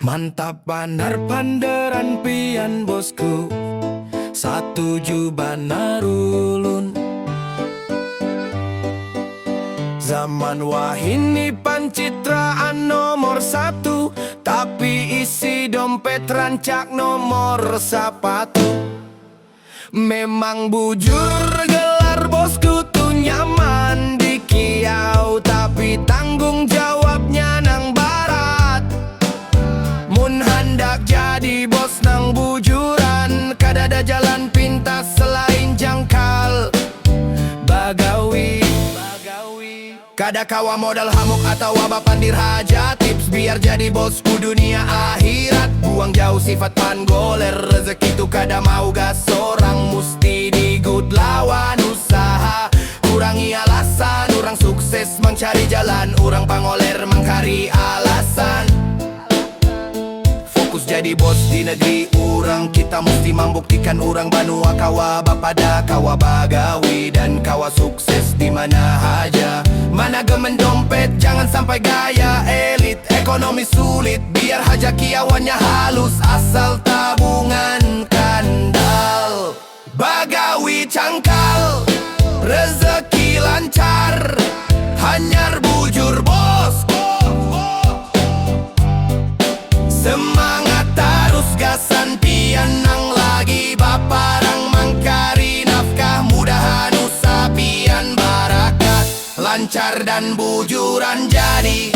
Mantap banar panderan pian bosku, satuju banar ulun. Zaman wahini pancitraan nomor satu, tapi isi dompet rancak nomor sepatu. Memang bujur gelar bosku tuh nyaman di kiau, tapi tanggung jawabnya nang barat. Mun hendak jadi bos nang bujuran, kadada jalan pintas selain jangkal bagawi. Kada kawa modal hamuk atau wabah pandir haja. Tips biar jadi bos ku dunia akhirat. Buang jauh sifat panggoler, rezeki tu kada mau gas orang, musti digut lawan usaha. Kurangi alasan, orang sukses mencari jalan, orang pangoler mengkari alasan. Fokus jadi bos di negeri orang, kita mesti membuktikan orang banua kawa bapada, kawa bagawi dan kawa sukses di mana haja. Mana gemen dompet, jangan sampai gaya elit. Ekonomi sulit, biar haja kiawannya halus, asal tabungan kandal. Bagawi cangkal, rezeki lancar, hanyar bujur bos. Semangat terus gasan pian nang lagi baparang mangkari nafkah, mudahan usaha pian barakat, lancar dan bujuran jadi.